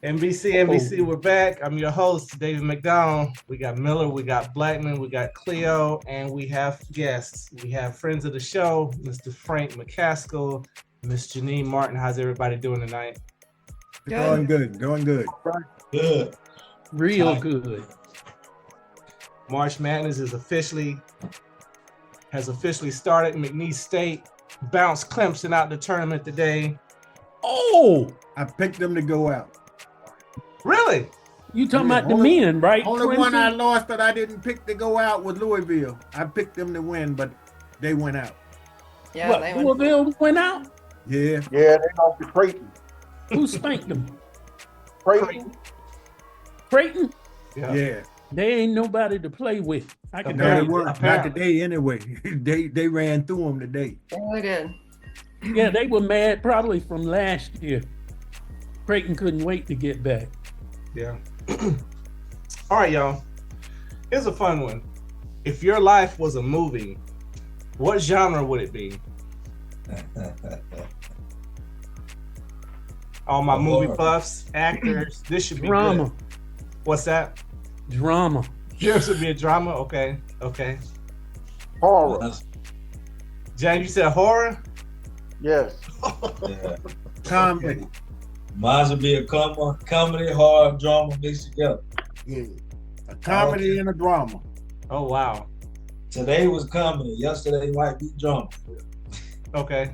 NBC, we're back. I'm your host, David McDonald. We got Miller, we got Blackman, we got Cleo, and we have guests. We have friends of the show, Mr. Frank McCaskill, Miss Genean Martin. How's everybody doing tonight? Doing good. Good. Real good. March Madness has officially started. McNeese State bounced Clemson out the tournament today. Oh, I picked them to go out. Really? you talking about the men, right? Only one I lost that I didn't pick to go out was Louisville. I picked them to win, but they went out. Yeah, What, they went. Louisville went out? Yeah. Yeah, they lost to Creighton. Who spanked them? Creighton. Creighton? Yeah. They ain't nobody to play with. I can No, tell they you. weren't. Not today anyway. They ran through them today. Yeah, they did. Yeah, they were mad probably from last year. Creighton couldn't wait to get back. Yeah. All right, y'all. Here's a fun one. If your life was a movie, what genre would it be? All my movie buffs, actors, this should be Drama. good. What's that? Drama. Yours would be a drama? Okay. Horror. James, you said horror? Yes. Yeah. Comedy. Mine would be a comedy, horror, drama mixed together. Yeah. A comedy and a drama. Oh, wow. Today was comedy. Yesterday might be drama. Okay.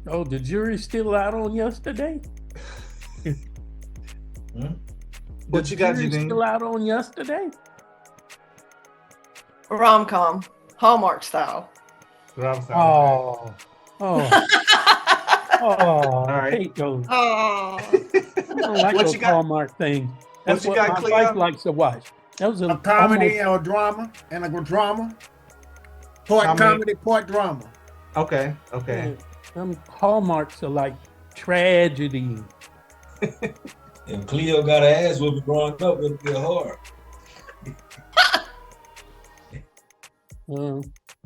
Oh, the jury's still out on yesterday? What you got, jury's Janine? still out on yesterday? Rom-com, Hallmark style. Oh. All right. I hate those. Oh, I don't like What those you got? Hallmark things. That's you what got, my Cleo? wife likes to watch. That was A comedy and a drama and a drama. Part comedy, part drama. Okay. Them Hallmarks are like tragedy. If Cleo got an ass whooping growing up, it would be hard.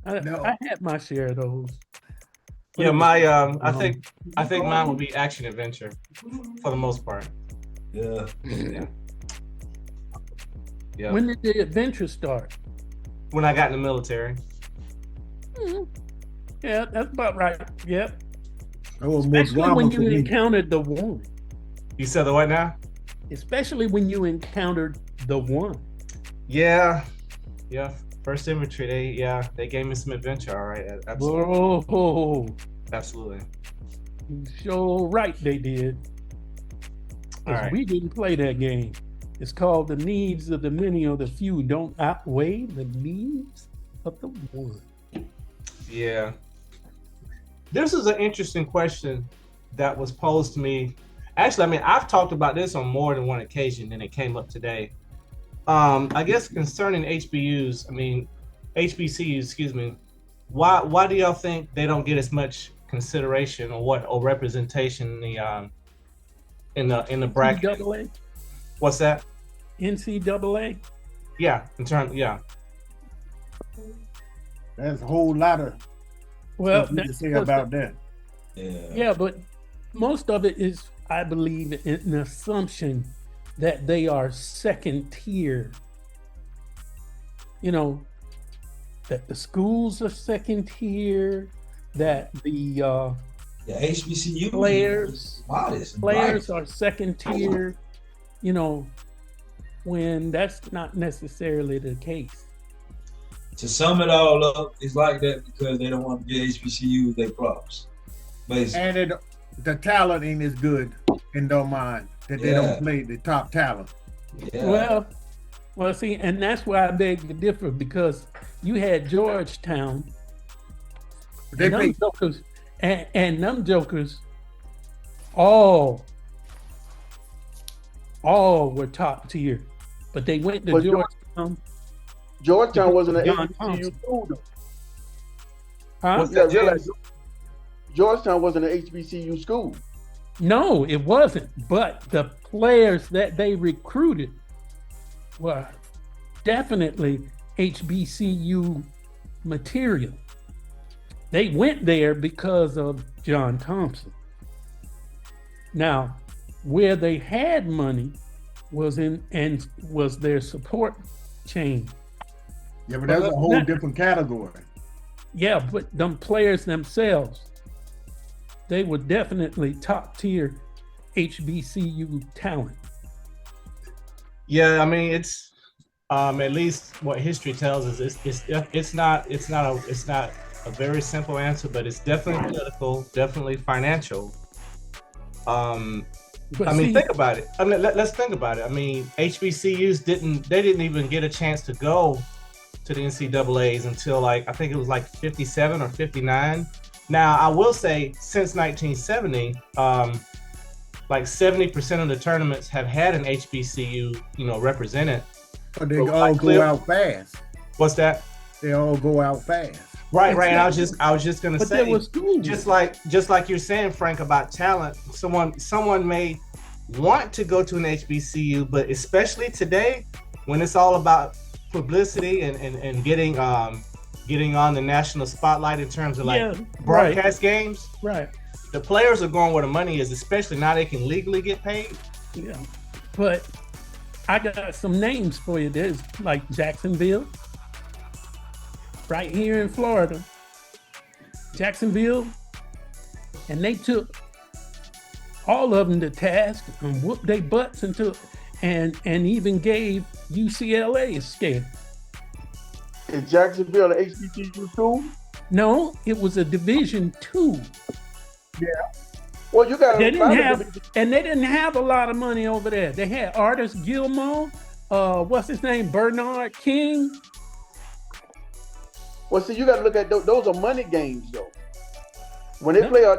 I had my share of those. Yeah, I think mine would be action adventure for the most part. Yeah. Yeah. When did the adventure start? When I got in the military. Yeah, that's about right. Yep. Oh, more Especially drama when for you me. encountered the one. You said the what now? Especially when you encountered the one. Yeah. First infantry, they gave me some adventure. All right, absolutely. Whoa. Absolutely. You sure right they did. 'Cause All right. we didn't play that game. It's called the needs of the many or the few don't outweigh the needs of the one. Yeah. This is an interesting question that was posed to me. Actually, I mean, I've talked about this on more than one occasion, and it came up today. I guess concerning HBCUs, excuse me. Why do y'all think they don't get as much consideration or representation in the bracket? NCAA? What's that? NCAA? Yeah, There's a whole lot of Well, stuff to say about that. Yeah, but most of it is, I believe, an assumption that they are second tier. You know, that the schools are second tier, that the HBCU players modest. are second tier, you know, when that's not necessarily the case. To sum it all up, it's like that because they don't want to give HBCUs their props. Basically. And the talent ain't as good in their mind that they don't play the top talent. Yeah. Well, see, and that's why I beg to differ, because you had Georgetown, They and them play jokers, and them jokers, all were top tier, but they went to But Georgetown. Georgetown wasn't an John HBCU Thompson. school, though. Huh? Georgetown wasn't an HBCU school. No, it wasn't. But the players that they recruited were definitely HBCU material. They went there because of John Thompson. Now, Where they had money was was their support chain. Yeah, but that's a whole different category. Yeah, but them players themselves, they were definitely top tier HBCU talent. Yeah, I mean it's at least what history tells us. It's not a very simple answer, but it's definitely political, definitely financial. But I mean, think about it. I mean, let's think about it. I mean, HBCUs didn't even get a chance to go to the NCAAs until like I think it was like 57 or 59. Now, I will say since 1970, like 70% of the tournaments have had an HBCU, represented. But they all go out fast. What's that? They all go out fast. Right. And I was just gonna say, there was schools. just like you're saying, Frank, about talent. Someone may want to go to an HBCU, but especially today, when it's all about publicity and getting on the national spotlight in terms of broadcast games. Right. The players are going where the money is, especially now they can legally get paid. Yeah. But I got some names for you. There's like Jacksonville, right here in Florida. Jacksonville, and they took all of them to task and whooped their butts and even gave UCLA a scare. Is Jacksonville an HBCU school? No, it was a Division II. Yeah. Well, you got. They didn't have a lot of money over there. They had Artis Gilmore, what's his name, Bernard King. Well, see, you got to look at those are money games, though. When they play a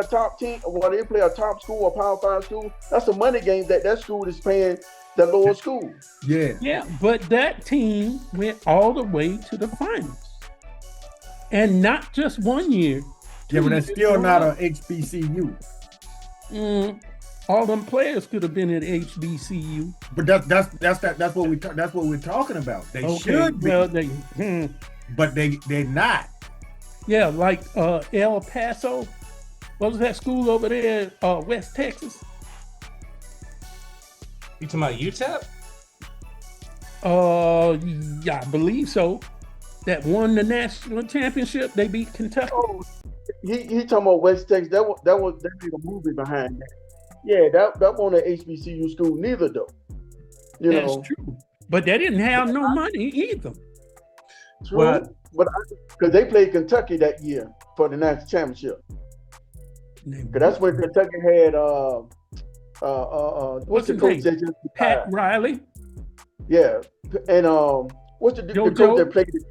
top team, when they play a top school or Power 5 school, that's a money game that school is paying the lower school. Yeah. Yeah, but that team went all the way to the finals, and not just 1 year. Yeah, but that's still not a HBCU. All them players could have been at HBCU. But that's what we're talking about. They should be, well, but they're not. Yeah, like El Paso. What was that school over there? West Texas. You talking about UTEP? Yeah, I believe so. That won the national championship. They beat Kentucky. Oh, he talking about West Texas. They made a movie behind that. Yeah, that wasn't an HBCU school neither, though. That's true. But they didn't have no money either. True. Well, but because they played Kentucky that year for the national championship. Because that's when Kentucky had what's the coach that just Pat Riley. Yeah, and what's the coach that played it?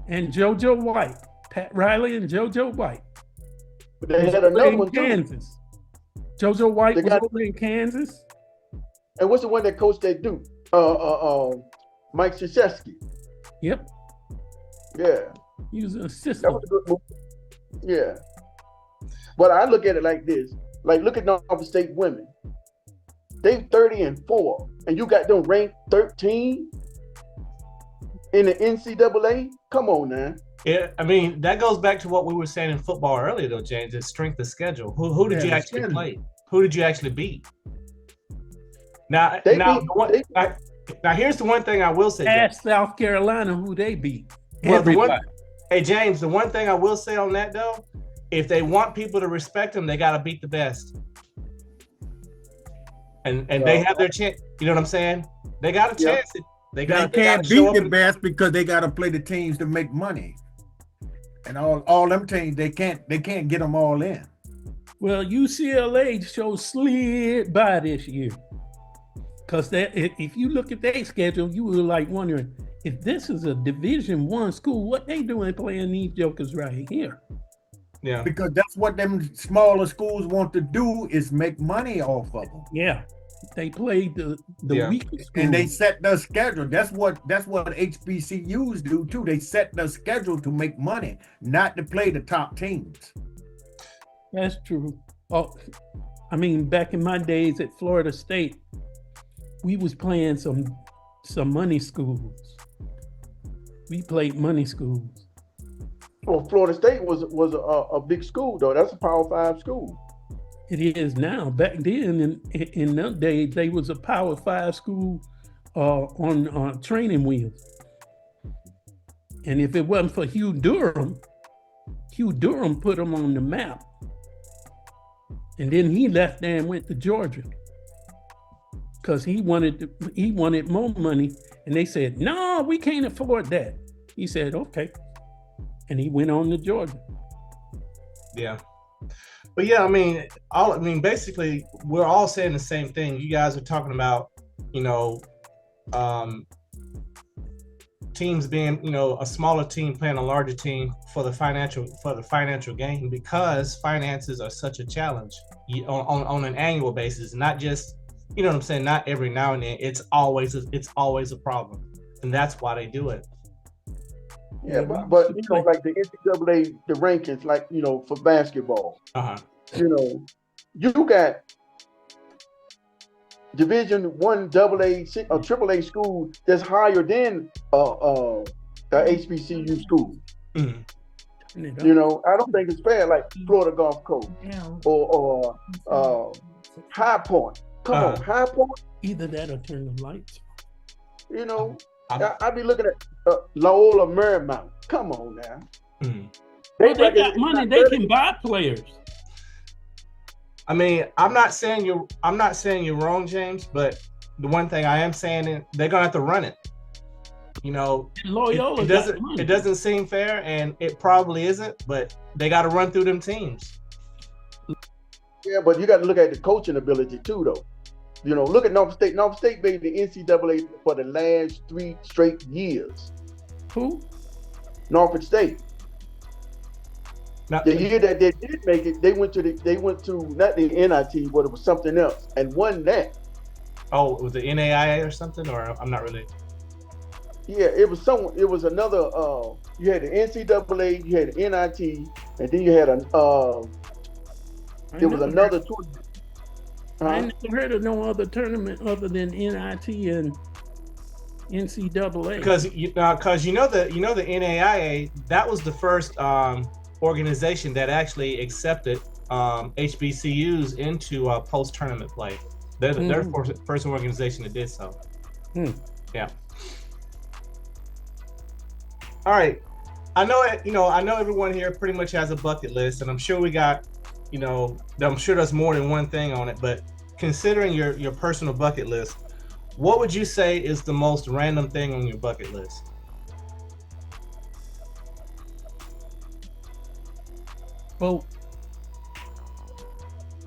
And JoJo White. Pat Riley and JoJo White. But they had another one too. Kansas. JoJo White was over in Kansas. And what's the one that coached at Duke? Mike Krzyzewski. Yep. Yeah. He was an assistant. That was a good move. Yeah. But I look at it like this. Like, look at Norfolk State women. They 30-4, and you got them ranked 13 in the NCAA? Come on, man. Yeah, I mean, that goes back to what we were saying in football earlier, though, James, is strength of schedule. Who did you actually play? Who did you actually beat? Now, here's the one thing I will say. Ask South Carolina who they beat. Well, hey, James, the one thing I will say on that, though, if they want people to respect them, they got to beat the best. And they have their chance. You know what I'm saying? They got a chance. They can't beat the best because they got to play the teams to make money. And all them teams, they can't get them all in. Well, UCLA slid by this year. Because if you look at their schedule, you were like wondering, if this is a Division I school, what they doing playing these jokers right here? Yeah. Because that's what them smaller schools want to do, is make money off of them. Yeah. They played the weaker schools. And they set their schedule. That's what HBCUs do too. They set their schedule to make money, not to play the top teams. That's true. Oh, I mean, back in my days at Florida State, we was playing some money schools. We played money schools. Well, Florida State was a big school though. That's a Power 5 school. it is now. Back then, in that day, they was a Power 5 school on training wheels. And if it wasn't for Hugh Durham put them on the map. And then he left there and went to Georgia because he wanted more money. And they said, no, we can't afford that. He said, okay. And he went on to Georgia. Yeah. But yeah, basically, we're all saying the same thing. You guys are talking about, teams being, a smaller team playing a larger team for the financial gain, because finances are such a challenge on an annual basis, not just, not every now and then. It's always a problem, and that's why they do it. Yeah, but like the NCAA, the rankings, like for basketball, you got Division I, AA, or AAA school that's higher than the HBCU school. Mm-hmm. I don't think it's fair. Like Florida Gulf Coast or High Point. Come on, High Point. Either that or turn the lights. I be looking at Loyola Marymount. Come on now. Mm-hmm. They got money. They can buy players. I'm not saying you're wrong, James, but the one thing I am saying is they're gonna have to run it. Loyola it doesn't seem fair, and it probably isn't, but they got to run through them teams. Yeah, but you got to look at the coaching ability too, though. Look at Norfolk State. Norfolk State made the NCAA for the last 3 straight years. Who? Norfolk State. Now, the year that they did make it, they went to not the NIT, but it was something else, and won that. Oh, it was the NAIA or something, or I'm not really. Yeah, it was another. You had the NCAA, you had the NIT, and then you had there was another tournament. I never heard of no other tournament other than NIT and NCAA. Because the NAIA, that was the first organization that actually accepted HBCUs into post-tournament play. They're the first organization that did so. Yeah. All right. I know everyone here pretty much has a bucket list, and I'm sure we got, I'm sure there's more than one thing on it, but considering your personal bucket list, what would you say is the most random thing on your bucket list? Boat.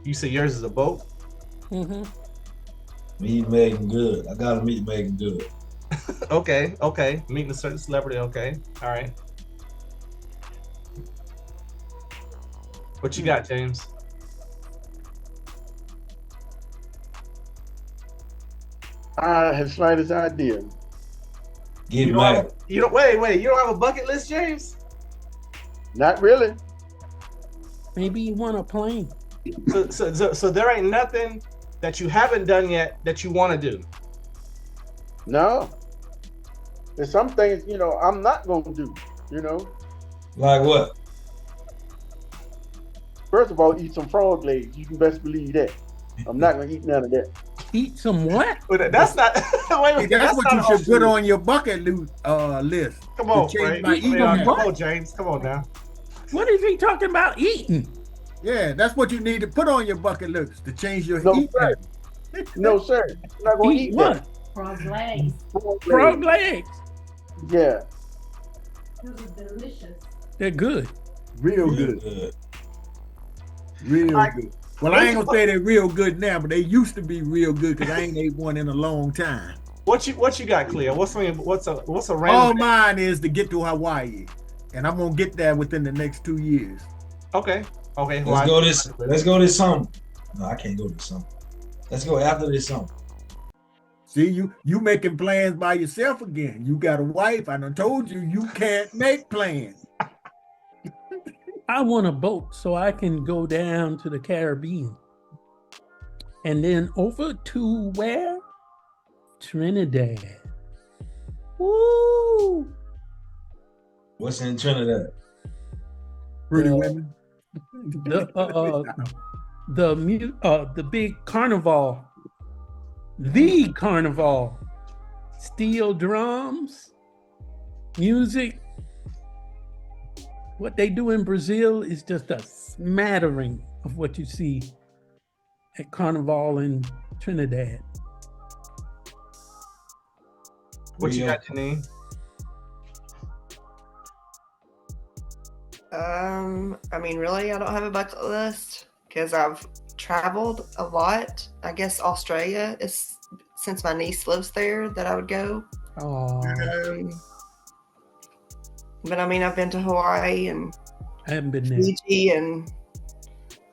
You say yours is a boat? Mm-hmm. Meet Megan Good. I gotta meet Megan Good. Okay. Meeting a certain celebrity. Okay. All right. What you got, James? I have slightest idea. Get mad. Wait. You don't have a bucket list, James? Not really. Maybe you want a plane. So there ain't nothing that you haven't done yet that you want to do. No. There's some things, I'm not going to do, Like what? First of all, eat some frog legs. You can best believe that. I'm not going to eat none of that. Eat some what? That's not. Wait, that's what you should put on your bucket list. Come on, Frank. Come on, James. Come on now. What is he talking about eating? Yeah, that's what you need to put on your bucket list to change your eating. No, sir. I'm not going to eat what? that. Frog legs. Frog legs. Yeah. Those are delicious. They're good. Real good. Real good. Well, I ain't gonna say they're real good now, but they used to be real good because I ain't ate one in a long time. What you got, Cleo? What's a random? All mine is to get to Hawaii, and I'm gonna get there within the next 2 years. Okay. Let's go this summer. No, I can't go this summer. Let's go after this summer. See, you making plans by yourself again. You got a wife. I done told you can't make plans. I want a boat so I can go down to the Caribbean. And then over to where? Trinidad. Woo! What's in Trinidad? Pretty women. the big carnival, the carnival, steel drums, music. What they do in Brazil is just a smattering of what you see at Carnival in Trinidad. What you got, Janine? I mean, really, I don't have a bucket list because I've traveled a lot. I guess Australia is, since my niece lives there, that I would go. Oh, But I mean, I've been to Hawaii and I haven't been there. Fiji and,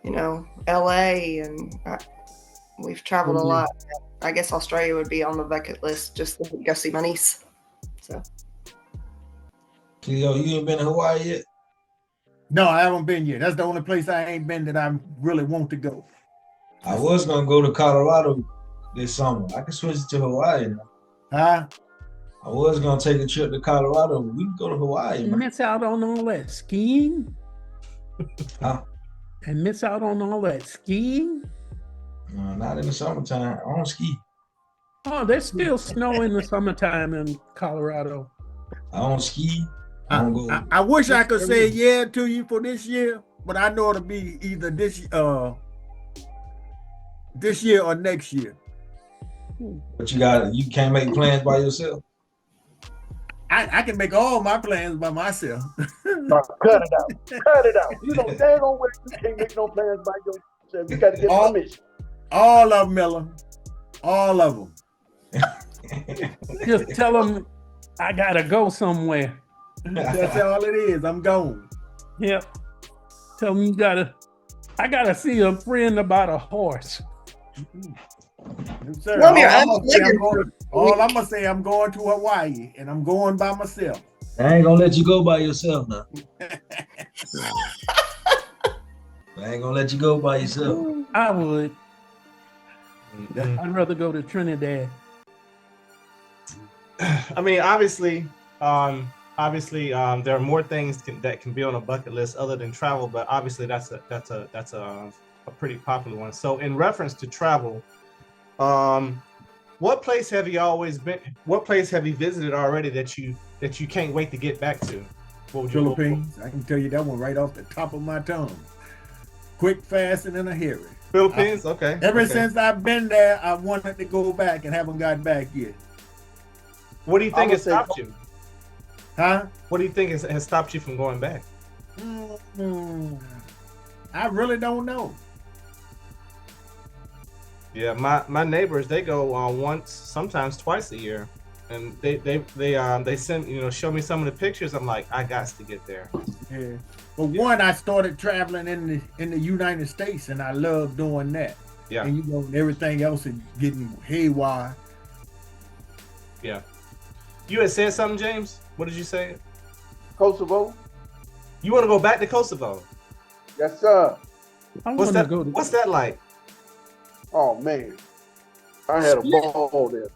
LA, and we've traveled a lot. I guess Australia would be on the bucket list just to go see my niece. So. Yo, you ain't been to Hawaii yet? No, I haven't been yet. That's the only place I ain't been that I really want to go. I was gonna go to Colorado this summer. I can switch it to Hawaii now. Huh? I was gonna take a trip to Colorado. We can go to Hawaii, You man. miss out on all that skiing? Huh? And miss out on all that skiing? No, not in the summertime. I don't ski. Oh, there's still snow in the summertime in Colorado. I don't ski. I don't go. I wish I could say yeah to you for this year, but I know it'll be either this year or next year. But you can't make plans by yourself. I can make all my plans by myself. Cut it out. Cut it out. You know, dang on way you can't make no plans by yourself. You got to get permission. All of them, Miller. All of them. Just tell them I gotta go somewhere. That's all it is. I'm gone. Yep. Tell them I gotta see a friend about a horse. Yes, sir. Well, All I'm gonna say, I'm going to Hawaii, and I'm going by myself. I ain't gonna let you go by yourself now. I ain't gonna let you go by yourself. I would. I'd rather go to Trinidad. I mean, obviously, there are more things that can be on a bucket list other than travel, but obviously that's a pretty popular one. So, in reference to travel, what place have you always been? What place have you visited already that you can't wait to get back to? What would you go for? Philippines. I can tell you that one right off the top of my tongue. Quick, fast, and in a hurry. Philippines, okay. Ever since I've been there, I wanted to go back and haven't got back yet. What do you think has stopped you? Huh? What do you think has stopped you from going back? I really don't know. Yeah, my neighbors, they go once, sometimes twice a year, and they send show me some of the pictures. I'm like, I got to get there. Yeah. But one, I started traveling in the United States, and I love doing that. Yeah. And everything else is getting haywire. Yeah. You had said something, James. What did you say? Kosovo? You want to go back to Kosovo? Yes, sir. What's that like? Oh, man. I had a ball there.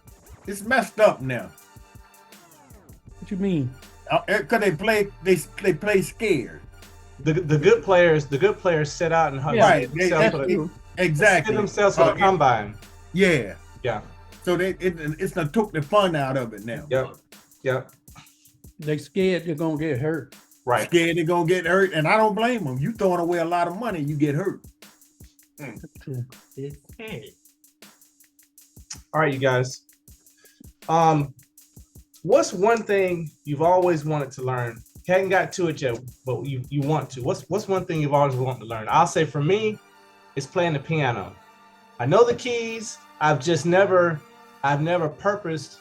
It's messed up now. What you mean? Because they play scared. The good players set out and right. Exactly. themselves for the combine. Yeah. Yeah. So it's took the fun out of it now. Yep. They scared you're gonna get hurt. Right. Scared they're gonna get hurt, and I don't blame them. You throwing away a lot of money, you get hurt. All right, you guys. What's one thing you've always wanted to learn? Hadn't got to it yet, but you want to. What's one thing you've always wanted to learn? I'll say for me, it's playing the piano. I know the keys. I've never purposed,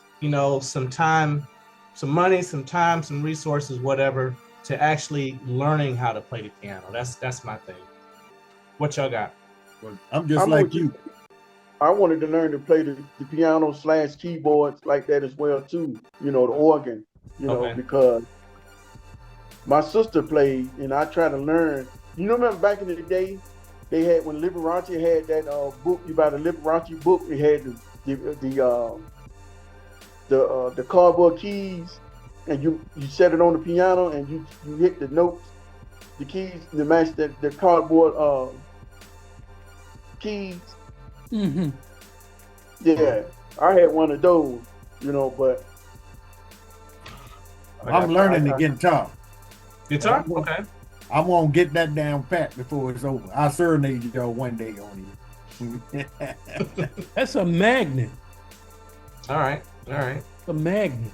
some time, some money, some time, some resources, whatever, to actually learning how to play the piano. That's my thing. What y'all got? I'm just like you. I wanted to learn to play the piano / keyboards like that as well too. The organ, because my sister played and I tried to learn. Remember back in the day, they had when Liberace had that book. You buy the Liberace book. It had the cardboard keys, and you set it on the piano and you hit the notes, the keys to match the cardboard keys. Mm-hmm. Yeah, I had one of those, but I'm learning the guitar. Guitar? Okay. I'm gonna get that down pat before it's over. I'll serenade y'all one day on it. That's a magnet. All right. A magnet.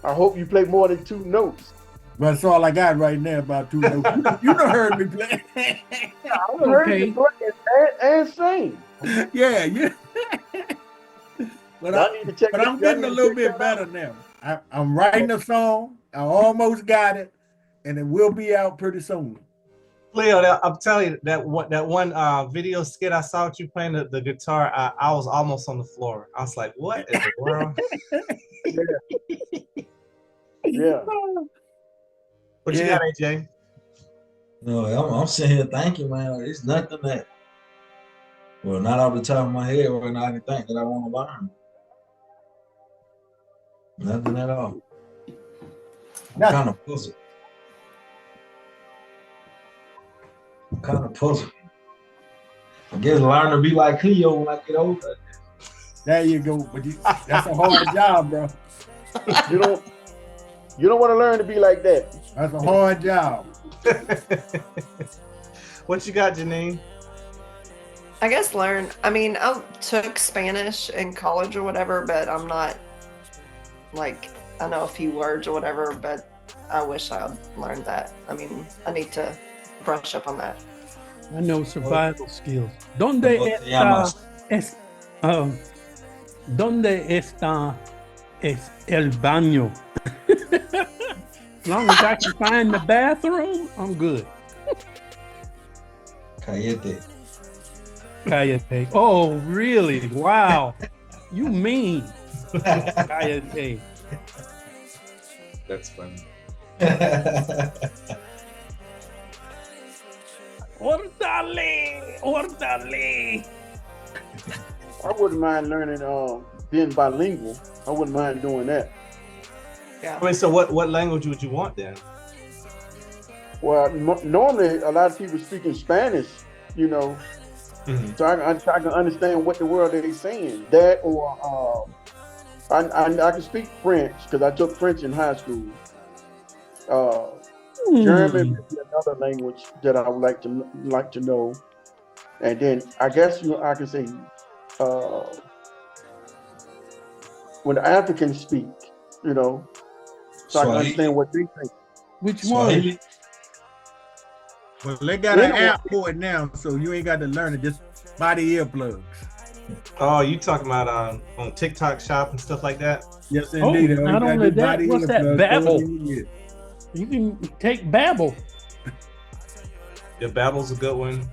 I hope you play more than 2 notes. But that's all I got right now, about 2 notes. You done heard me play. I heard you play and sing. Yeah. But I'm getting a little bit better now. I'm writing a song. I almost got it, and it will be out pretty soon. Leo, I'm telling you that one video skit I saw with you playing the guitar, I was almost on the floor. I was like, "What in the world?" Yeah. What you got, AJ? No, I'm sitting here thinking, man. It's nothing that, well, not off the top of my head, or not anything that I want to learn. Nothing at all. I'm kind of puzzled. I guess learn to be like Cleo when I get older. There you go. But that's a hard job, bro. You don't want to learn to be like that. That's a hard job. What you got, Genean? I guess I took Spanish in college or whatever, but I'm not, I know a few words or whatever, but I wish I had learned that. I need to brush up on that. I know survival skills. ¿Dónde está el baño? As long as I can find the bathroom, I'm good. Cállate. Oh, really? Wow. You mean. Cállate. That's funny. Orderly. I wouldn't mind learning being bilingual. I wouldn't mind doing that. Yeah. Wait, so what language would you want then? Well, normally a lot of people speak in Spanish, Mm-hmm. so I can understand what the world they're saying. That or I can speak French because I took French in high school. German is another language that I would like to know, and then I guess I can say when the Africans speak, so I can understand what they think. Which one? Well, they got an app for it now, so you ain't got to learn it. Just buy the earplugs. Oh, you talking about on TikTok Shop and stuff like that? Yes, indeed. Not only that, what's that, Babbel? You can take Babbel. Yeah, Babbel's a good one.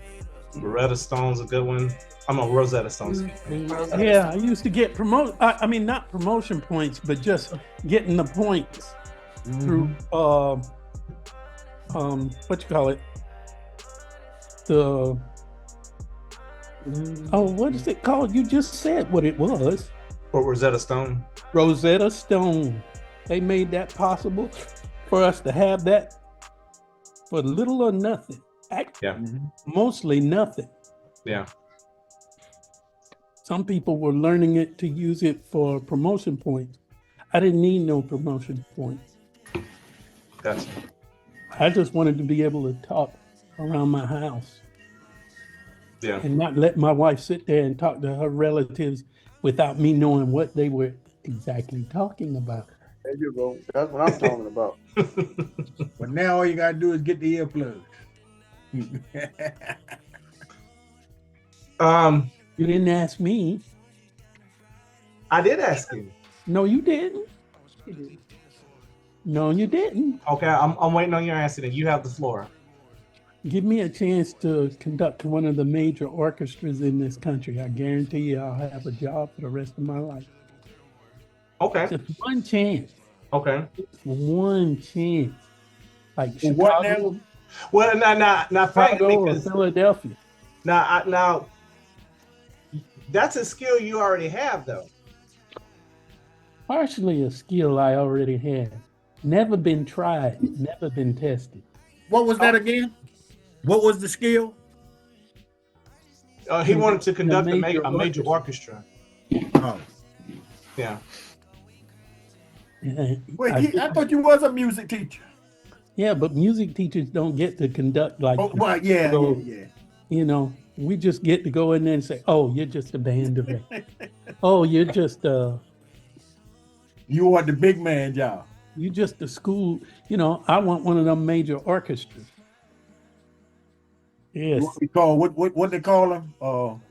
Rosetta Stone's a good one. I'm a Rosetta Stone. Yeah, I used to get not promotion points, but just getting the points through what you call it? What is it called? You just said what it was. Or Rosetta Stone. Rosetta Stone. They made that possible for us to have that for little or nothing. Mostly nothing. Yeah. Some people were learning it to use it for promotion points. I didn't need no promotion points. Gotcha. I just wanted to be able to talk around my house. Yeah. And not let my wife sit there and talk to her relatives without me knowing what they were exactly talking about. There you go. That's what I'm talking about. But now all you gotta do is get the earplugs. You didn't ask me. I did ask you. No, you didn't. No, you didn't. Okay, I'm waiting on your answer. Then you have the floor. Give me a chance to conduct one of the major orchestras in this country. I guarantee you I'll have a job for the rest of my life. Okay. Just one chance. Okay. One chance. Like Chicago, what now? Well, now, Frank, Chicago or because Philadelphia. now, that's a skill you already have, though. Partially a skill I already have. Never been tried, never been tested. What was that again? What was the skill? He wanted to conduct a major major orchestra. Oh. Yeah. Wait, I thought you was a music teacher. Yeah, but music teachers don't get to conduct like. Oh, well, yeah. You know, we just get to go in there and say, "Oh, you're just a band director. Oh, you're just You want the big man job. you just a school." You know, I want one of them major orchestras. Yes, What we call what they call them?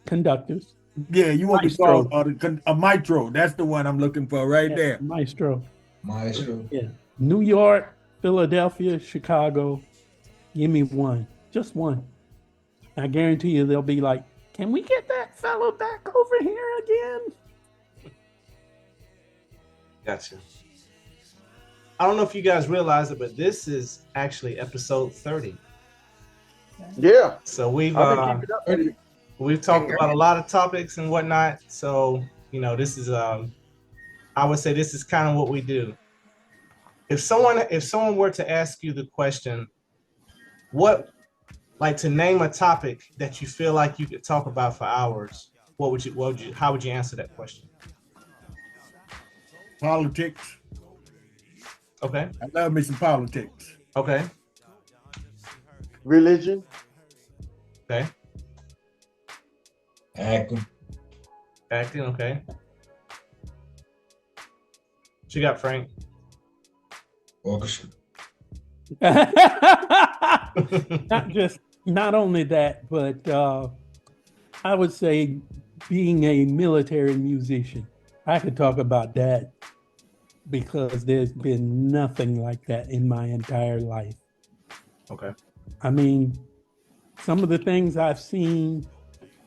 conductors. Yeah, you want to Maestro. call a maestro. That's the one I'm looking for right there. Maestro. Maestro. Yeah, New York, Philadelphia, Chicago. Give me one, just one. I guarantee you, they'll be like, "Can we get that fellow back over here again?" Gotcha. I don't know if you guys realize it, but this is actually episode 30. Yeah. So we've I've been keeping up with it. we've talked about a lot of topics and whatnot. So, you know, this is I would say this is kind of what we do. If someone were to ask you the question, to name a topic that you feel like you could talk about for hours, how would you answer that question? Politics. Okay. I love me some politics. Okay. Religion. Okay. Acting. Okay. What you got, Frank? Orchestra. Not only that, but I would say being a military musician. I could talk about that because there's been nothing like that in my entire life. Okay. I mean, some of the things I've seen,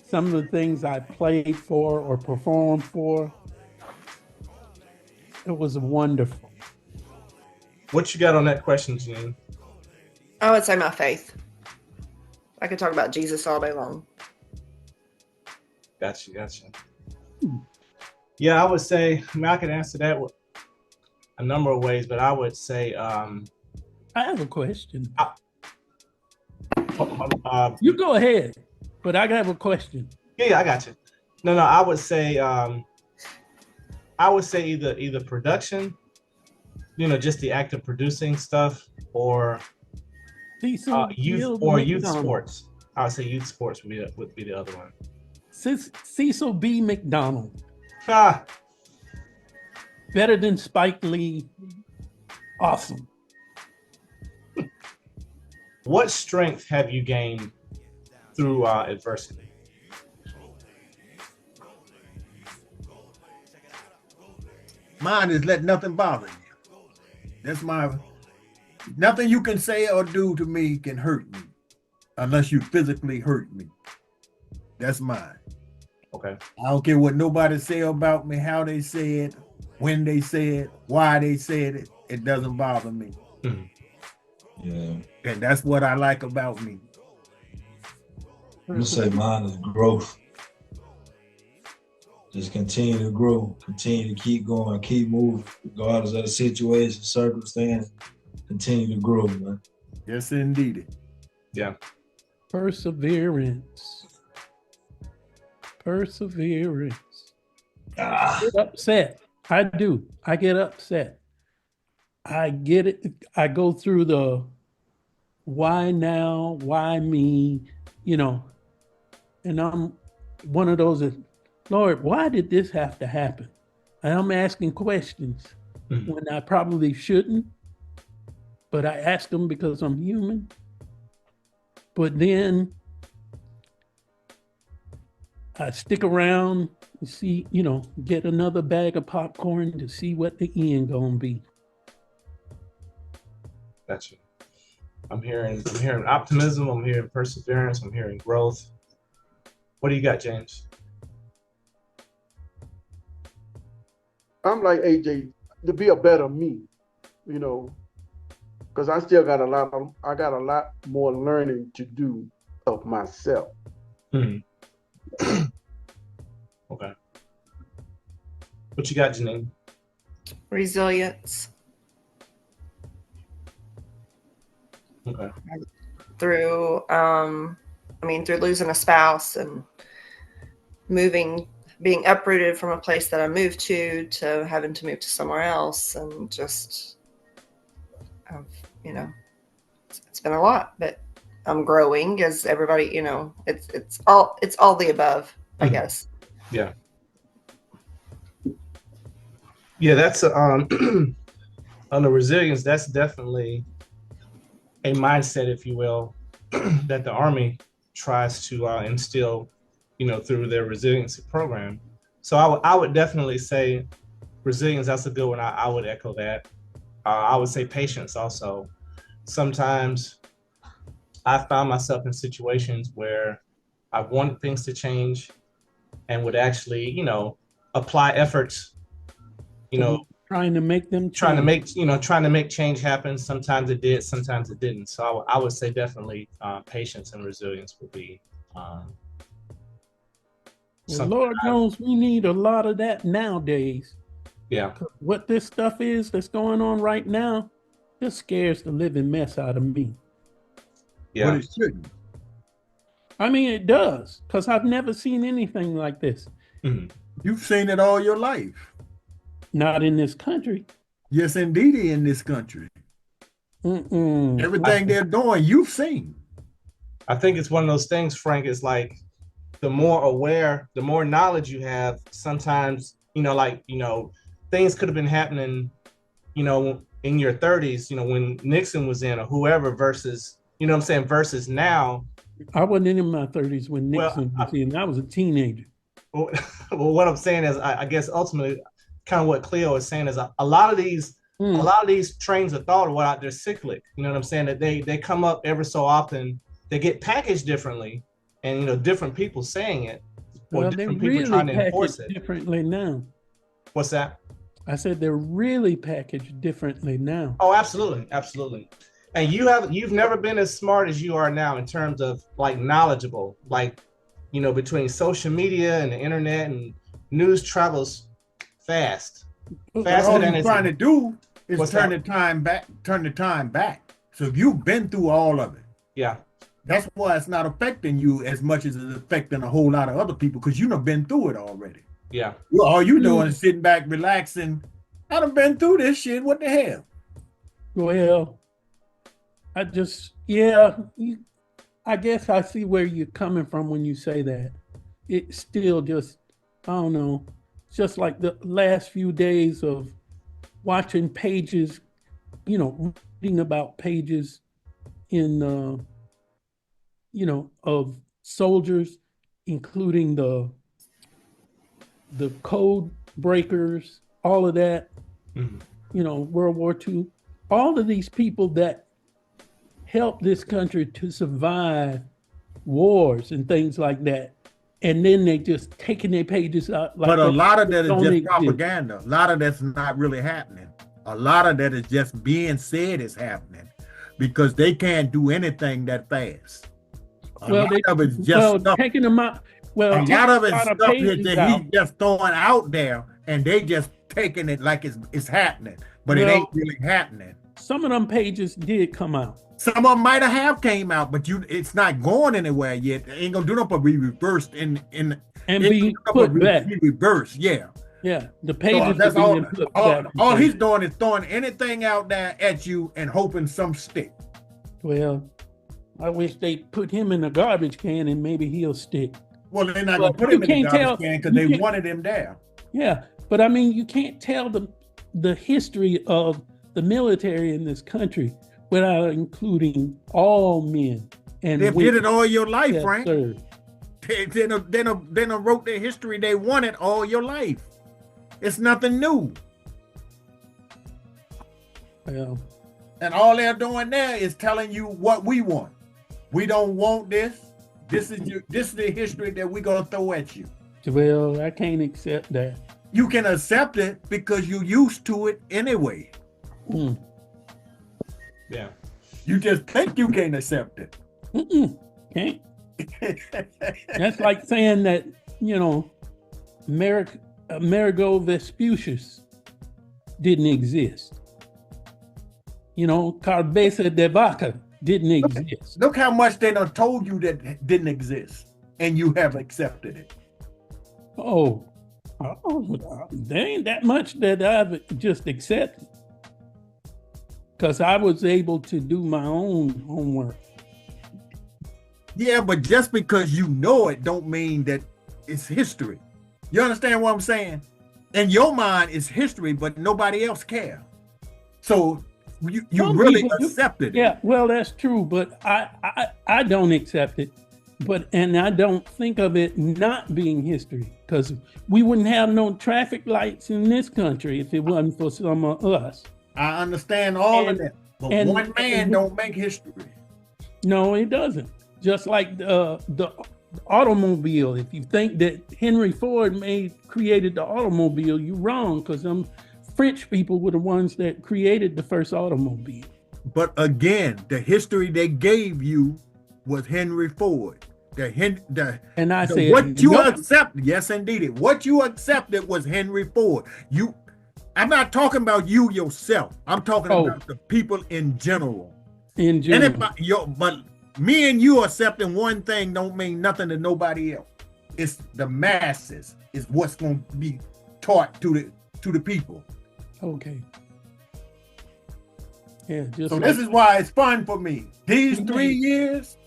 some of the things I played for or performed for, it was wonderful. What you got on that question, Jean? I would say my faith. I could talk about Jesus all day long. Gotcha. Yeah, I would say, I could answer that with a number of ways, but I would say I have a question. Uh, You go ahead, but I have a question. Yeah, I got you. No, I would say either production, just the act of producing stuff, or youth sports. I would say youth sports would be the other one. Cecil B. McDonald. Ah, Better than Spike Lee. Awesome. what strength have you gained through adversity? Mine is let nothing bother you. That's nothing you can say or do to me can hurt me unless you physically hurt me. That's mine. Okay. I don't care what nobody say about me, how they say it, when they say it, why they said it. It doesn't bother me. Mhm. Yeah. And that's what I like about me. I'm gonna say mine is growth. Just continue to grow, continue to keep going, keep moving, regardless of the situation, circumstance. Continue to grow, man. Yes, indeed. Yeah. Perseverance. Ah. I get upset. I do. I get upset. I get it. I go through the why now, why me, and I'm one of those that, Lord, why did this have to happen? And I'm asking questions when I probably shouldn't, but I ask them because I'm human. But then I stick around and see, get another bag of popcorn to see what the end gonna be. Gotcha. I'm hearing optimism. I'm hearing perseverance. I'm hearing growth. What do you got, James? I'm like AJ, to be a better me, because I still got a lot more learning to do of myself. Mm-hmm. Okay. What you got, Janine? Resilience. Okay. Through I mean, through losing a spouse and being uprooted from a place that I moved to having to move to somewhere else, and just, you know, it's been a lot, but I'm growing as everybody, you know, it's all the above, I guess. Yeah. Yeah, that's on the resilience, that's definitely a mindset, if you will, that the Army tries to instill, you know, through their resiliency program. So I would definitely say resilience, that's a good one. I would echo that. I would say patience also. Sometimes I found myself in situations where I wanted things to change and would actually, you know, apply efforts, you know, trying to make them change. trying to make change happen. Sometimes it did, sometimes it didn't. So I would say definitely patience and resilience would be well, Lord knows we need a lot of that nowadays. Yeah. What this stuff is that's going on right now just scares the living mess out of me. Yeah. But it shouldn't. I mean, it does, because I've never seen anything like this. Mm-hmm. You've seen it all your life. Not in this country. Yes, indeed, in this country. Everything they're doing, you've seen. I think it's one of those things, Frank, is like the more aware, the more knowledge you have, sometimes, you know, like, you know, things could have been happening, you know, in your 30s, you know, when Nixon was in or whoever versus, you know what I'm saying, versus now. I wasn't in my 30s when Nixon was in. I was a teenager. Well, what I'm saying is, I guess ultimately, kind of what Cleo is saying is a lot of these trains of thought, they're cyclic. You know what I'm saying? That they come up ever so often. They get packaged differently, and you know, different people saying it, or different people trying to enforce it differently now. What's that? I said they're really packaged differently now. Oh, absolutely, absolutely. And you've never been as smart as you are now in terms of like knowledgeable, like, you know, between social media and the internet, and news travels fast. Faster than it's trying to do is turn the time back. So you've been through all of it. Yeah. That's why it's not affecting you as much as it's affecting a whole lot of other people, because you've been through it already. Yeah. Well, all you doing is sitting back, relaxing. I done been through this shit. What the hell? Well, I guess I see where you're coming from when you say that. It's still just, I don't know, just like the last few days of watching pages, you know, reading about pages in, you know, of soldiers, including the code breakers, all of that, you know, World War II, all of these people that helped this country to survive wars and things like that. And then they just taking their pages out. Like, but a lot of that is just propaganda. A lot of that's not really happening. A lot of that is just being said is happening because they can't do anything that fast. A lot of it's just stuff. Taking them out. Well, a lot of it's stuff that he's just throwing out there, and they just taking it like it's happening, but it ain't really happening. Some of them pages did come out. Some of them might have came out, but it's not going anywhere yet. It ain't gonna do nothing but be reversed and be put back. Be reversed, yeah. Yeah, the pages. So that's all he's doing is throwing anything out there at you and hoping some stick. Well, I wish they put him in a garbage can and maybe he'll stick. Well, they're not gonna put him in the garbage can because they wanted him there. Yeah, but I mean, you can't tell the history of the military in this country without including all men and they've women. did it all your life, Frank. Sir. They wrote the history they wanted all your life. It's nothing new. Well, and all they're doing there is telling you what we want. We don't want this. This is the history that we're gonna throw at you. Well, I can't accept that. You can accept it because you're used to it anyway. Yeah. You just think you can't accept it. Can't. That's like saying that, you know, Amerigo Vespucius didn't exist. You know, Cabeza de Vaca didn't exist. Look how much they done told you that didn't exist, and you have accepted it. Oh, there ain't that much that I've just accepted. Because I was able to do my own homework. Yeah, but just because you know it don't mean that it's history. You understand what I'm saying? In your mind, it's history, but nobody else cares. So you Some really people do. accepted it. Yeah, well, that's true, but I don't accept it. And I don't think of it not being history, because we wouldn't have no traffic lights in this country if it wasn't for some of us. I understand all of that, but one man don't make history. No, it doesn't. Just like the automobile. If you think that Henry Ford created the automobile, you're wrong, because them French people were the ones that created the first automobile. But again, the history they gave you was Henry Ford. And I said, what you no. accepted, yes, indeed, what you accepted was Henry Ford. I'm not talking about you yourself. I'm talking about the people in general. In general. But me and you accepting one thing don't mean nothing to nobody else. It's the masses is what's going to be taught to the people. Okay. Yeah. So this is why it's fun for me. These 3 years,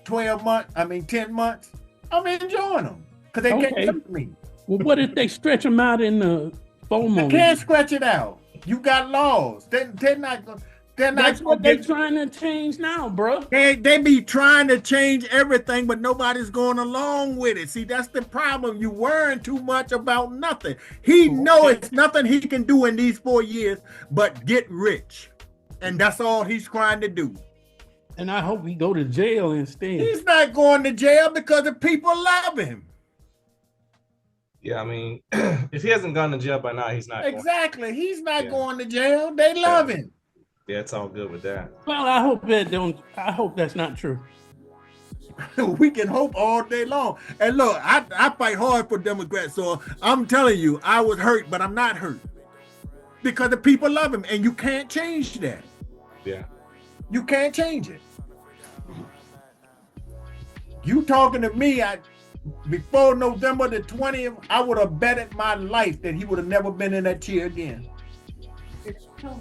12 months, 10 months, I'm enjoying them because they can't hurt me. Well, what if they stretch them out in the FOMO? You can't stretch it out. You got laws. They're not going. That's what they're trying to change now, bro. They be trying to change everything, but nobody's going along with it. See, that's the problem. You worrying too much about nothing. He knows it's nothing he can do in these 4 years but get rich. And that's all he's trying to do. And I hope he go to jail instead. He's not going to jail because the people love him. Yeah, I mean, if he hasn't gone to jail by now, he's not. Exactly. He's not going to jail. They love him. Yeah, it's all good with that. Well, I hope that's not true. We can hope all day long. And look, I fight hard for Democrats, so I'm telling you, I was hurt, but I'm not hurt. Because the people love him, and you can't change that. Yeah. You can't change it. You talking to me, before November the 20th, I would have betted my life that he would have never been in that chair again.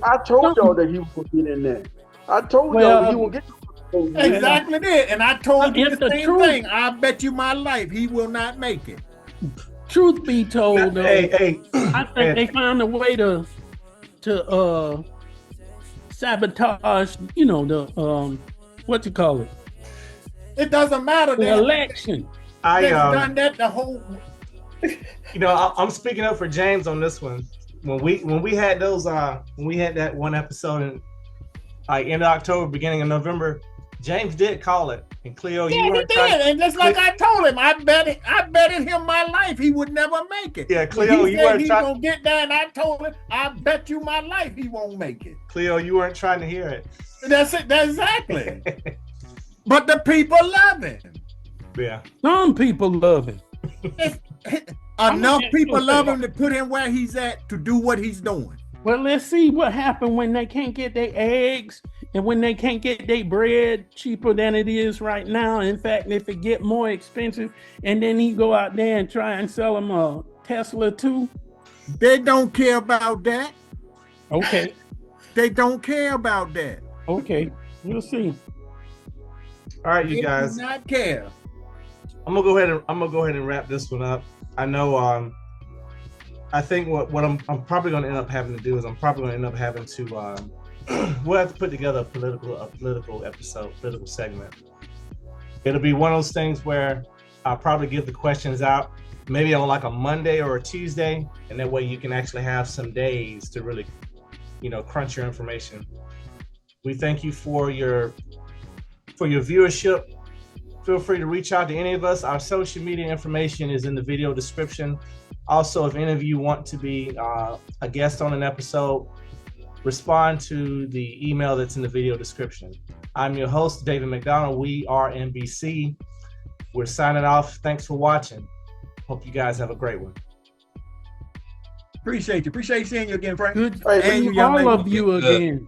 I told y'all that he was going to get in there. I told y'all he would get. Exactly that. And I told you the same truth, thing. I bet you my life he will not make it. Truth be told, though, hey, I think they found a way to sabotage, the what you call it? It doesn't matter. The election. They've done that the whole. I'm speaking up for James on this one. When we had that one episode in end of October, beginning of November, James did call it. And Cleo, you weren't trying. And just like I told him, I betted him my life he would never make it. Yeah, Cleo, you weren't he's gonna get there, and I told him, I bet you my life he won't make it. Cleo, you weren't trying to hear it. That's it. That's exactly. But the people love him. Yeah. Some people love him. Enough people love him to put him where he's at to do what he's doing. Well, let's see what happened when they can't get their eggs and when they can't get their bread cheaper than it is right now. In fact, if it get more expensive, and then he go out there and try and sell them a Tesla too. They don't care about that. Okay. They don't care about that. Okay, we'll see. All right, you guys. They do not care. I'm gonna go ahead and wrap this one up. I know. I think what I'm probably gonna end up having to do is I'm probably gonna end up having to. We'll have to put together a political episode, political segment. It'll be one of those things where I'll probably give the questions out maybe on like a Monday or a Tuesday, and that way you can actually have some days to really, crunch your information. We thank you for your viewership. Feel free to reach out to any of us. Our social media information is in the video description. Also, if any of you want to be a guest on an episode, respond to the email that's in the video description. I'm your host, David McDonald. We are MBC. We're signing off. Thanks for watching. Hope you guys have a great one. Appreciate you. Appreciate seeing you again, Frank. Good. And you, young all lady. of you again.